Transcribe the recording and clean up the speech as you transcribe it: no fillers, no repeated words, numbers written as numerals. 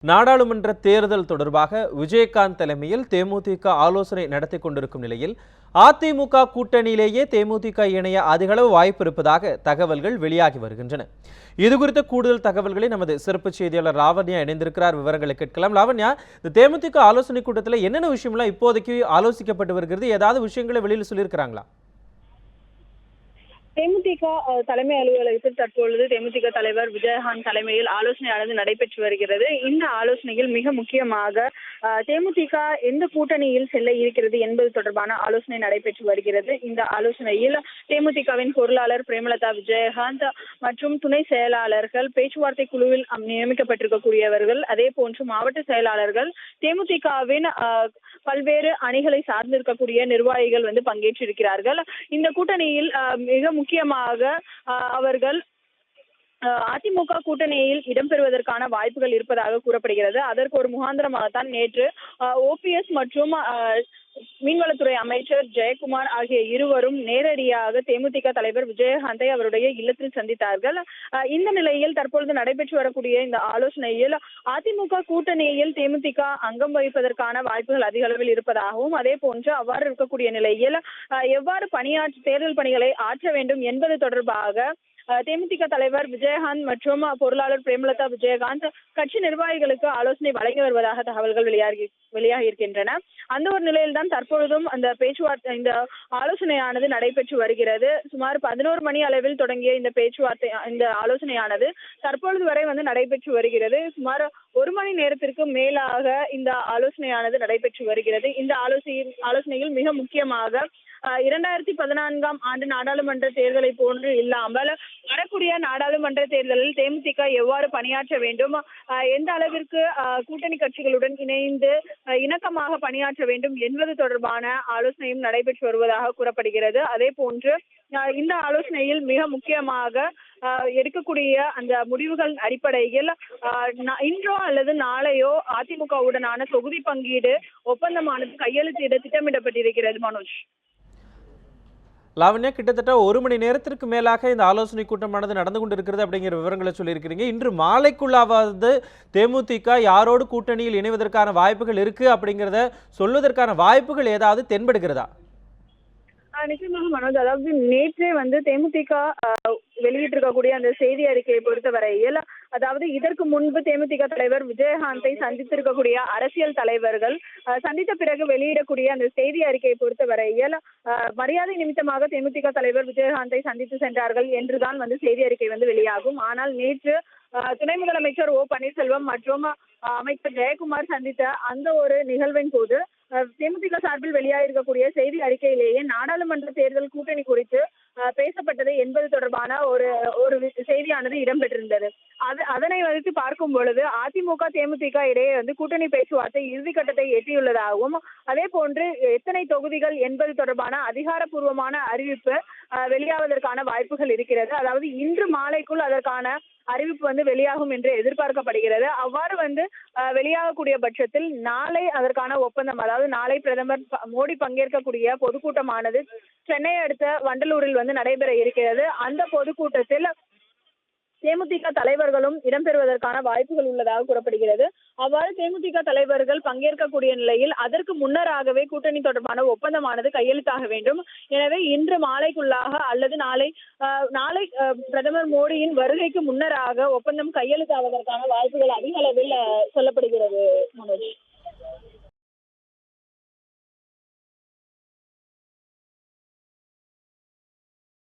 நாடாளுமன்ற தேர்தல் தொடர்பாக விஜயகாந்த் தலைமையில் தேமுதிக ஆலோசனை நடத்தி கொண்டிருக்கும் நிலையில் அதிமுக கூட்டணியிலேயே தேமுதிக இணைய அதிகளவு வாய்ப்பு இருப்பதாக தகவல்கள் வெளியாகி வருகின்றன. இதுகுறித்த கூடுதல் தகவல்களை நமது சிறப்பு செய்தியாளர் லாவண்யா இணைந்திருக்கிறார். விவரங்களை கேட்கலாம். லாவண்யா, இந்த தேமுதிக ஆலோசனை கூட்டத்தில் என்னென்ன விஷயம்லாம் இப்போதைக்கு ஆலோசிக்கப்பட்டு வருகிறது? ஏதாவது விஷயங்களை வெளியில் சொல்லியிருக்கிறாங்களா? தேமுதிக தலைமை அலுவலகத்தில் தற்பொழுது தேமுதிக தலைவர் விஜயகாந்த் தலைமையில் ஆலோசனையானது நடைபெற்று வருகிறது. இந்த ஆலோசனையில் மிக முக்கியமாக தேமுதிக எந்த கூட்டணியில் செல்ல இருக்கிறது என்பது தொடர்பான ஆலோசனை நடைபெற்று வருகிறது. இந்த ஆலோசனையில் தேமுதிகவின் பொருளாளர் பிரேமலதா விஜயகாந்த் மற்றும் துணை செயலாளர்கள், பேச்சுவார்த்தை குழுவில் நியமிக்கப்பட்டிருக்கக்கூடியவர்கள், அதே போன்று மாவட்ட செயலாளர்கள், தேமுதிகவின் பல்வேறு அணிகளை சார்ந்திருக்கக்கூடிய நிர்வாகிகள் பங்கேற்றிருக்கிறார்கள். இந்த கூட்டணியில் மிக முக்கியமாக அவர்கள் அதிமுக கூட்டணியில் இடம்பெறுவதற்கான வாய்ப்புகள் இருப்பதாக கூறப்படுகிறது. அதற்கு ஒரு முகாந்திரமாகத்தான் நேற்று ஓபிஎஸ் மற்றும் மீன்வளத்துறை அமைச்சர் ஜெயக்குமார் ஆகிய இருவரும் நேரடியாக தேமுதிக தலைவர் விஜயகாந்தை அவருடைய இல்லத்தில் சந்தித்தார்கள். இந்த நிலையில் தற்பொழுது நடைபெற்று வரக்கூடிய இந்த ஆலோசனையில் அதிமுக கூட்டணியில் தேமுதிக அங்கம் வகிப்பதற்கான வாய்ப்புகள் அதிக அளவில் இருப்பதாகவும், அதே போன்று அவ்வாறு இருக்கக்கூடிய நிலையில் எவ்வாறு தேர்தல் பணிகளை ஆற்ற வேண்டும் என்பது தொடர்பாக தேமுதிக தலைவர் விஜயகாந்த் மற்றும் பொருளாளர் பிரேமலதா விஜயகாந்த் கட்சி நிர்வாகிகளுக்கு ஆலோசனை வழங்கி வருவதாக தகவல்கள் வெளியாகி இருக்கின்றன. அந்த ஒரு நிலையில்தான் தற்பொழுதும் அந்த பேச்சுவார்த்தை, இந்த ஆலோசனையானது நடைபெற்று வருகிறது. சுமார் 11 மணி அளவில் தொடங்கிய இந்த ஆலோசனையானது தற்பொழுது வரை நடைபெற்று வருகிறது. சுமார் 1 மணி நேரத்திற்கு மேலாக இந்த ஆலோசனையானது நடைபெற்று வருகிறது. இந்த ஆலோசனையில் மிக முக்கியமாக 2014ஆம் ஆண்டு நாடாளுமன்ற தேர்தலை போன்று இல்லாமல் வரக்கூடிய நாடாளுமன்ற தேர்தலில் தேமுதிக எவ்வாறு பணியாற்ற வேண்டும், எந்த அளவிற்கு கூட்டணி கட்சிகளுடன் இணைந்து இணக்கமாக பணியாற்ற வேண்டும் என்பது தொடர்பான ஆலோசனையும் நடைபெற்று வருவதாக கூறப்படுகிறது. அதே போன்று இந்த ஆலோசனையில் மிக முக்கியமாக எடுக்கக்கூடிய அந்த முடிவுகள் அடிப்படையில் இன்றோ அல்லது நாளையோ அதிமுகவுடனான தொகுதி பங்கீடு ஒப்பந்தமானது கையெழுத்திட திட்டமிடப்பட்டிருக்கிறது. மனோஜ், லாவண்யா, கிட்டத்தட்ட 1 மணி நேரத்திற்கு மேலாக இந்த ஆலோசனை கூட்டமானது நடந்து கொண்டிருக்கிறது அப்படிங்கிற விவரங்களை சொல்லியிருக்கிறீங்க. இன்று மாலைக்குள்ளாவது தேமுதிக யாரோடு கூட்டணியில் இணைவதற்கான வாய்ப்புகள் இருக்கு அப்படிங்கிறத சொல்வதற்கான வாய்ப்புகள் ஏதாவது தென்படுகிறதா? நிச்சயமாக மனோஜ், அதாவது நேற்றே தேமுதிக வெளியிட்டிருக்கக்கூடிய அந்த செய்தி அறிக்கையை பொறுத்தவரையில், அதாவது இதற்கு முன்பு தேமுதிக தலைவர் விஜயகாந்தை சந்தித்திருக்கக்கூடிய அரசியல் தலைவர்கள் சந்தித்த பிறகு வெளியிடக்கூடிய அந்த செய்தி அறிக்கையை பொறுத்தவரையில் மரியாதை நிமித்தமாக தேமுதிக தலைவர் விஜயகாந்தை சந்தித்து சென்றார்கள் என்றுதான் செய்தி அறிக்கை வெளியாகும். ஆனால் நேற்று துணை முதலமைச்சர் ஓ பன்னீர்செல்வம் மற்றும் அமைச்சர் ஜெயக்குமார் சந்தித்த அந்த ஒரு நிகழ்வின் போது தேமுதிக சார்பில் வெளியாகிருக்கக்கூடிய செய்தி அறிக்கையிலேயே நாடாளுமன்ற தேர்தல் கூட்டணி குறித்து பேசப்பட்டது என்பது தொடர்பான ஒரு செய்தியானது இடம்பெற்றிருந்தது. அதனை வைத்து பார்க்கும் பொழுது அதிமுக தேமுதிக இடையே கூட்டணி பேச்சுவார்த்தை இறுதிக்கட்டத்தை எட்டியுள்ளதாகவும், அதே போன்று எத்தனை தொகுதிகள் என்பது தொடர்பான அதிகாரப்பூர்வமான அறிவிப்பு வெளியாவதற்கான வாய்ப்புகள் இருக்கிறது. அதாவது இன்று மாலைக்குள் அதற்கான அறிவிப்பு வெளியாகும் என்று எதிர்பார்க்கப்படுகிறது. அவ்வாறு வெளியாகக்கூடிய பட்சத்தில் நாளை அதற்கான ஒப்பந்தம், அதாவது நாளை பிரதமர் மோடி பங்கேற்கக்கூடிய பொதுக்கூட்டமானது சென்னை அடுத்த வண்டலூரில் நடைபெற இருக்கிறது. அந்த பொதுக்கூட்டத்தில் தேமுதிக தலைவர்களும் இடம்பெறுவதற்கான வாய்ப்புகள் உள்ளதாக கூறப்படுகிறது. அவ்வாறு தேமுதிக தலைவர்கள் பங்கேற்கக்கூடிய நிலையில் அதற்கு முன்னராகவே கூட்டணி தொடர்பான ஒப்பந்தமானது கையெழுத்தாக வேண்டும். எனவே இன்று மாலைக்குள்ளாக அல்லது நாளை பிரதமர் மோடியின் வருகைக்கு முன்னராக ஒப்பந்தம் கையெழுத்தாவதற்கான வாய்ப்புகள் அதிக அளவில் சொல்லப்படுகிறது.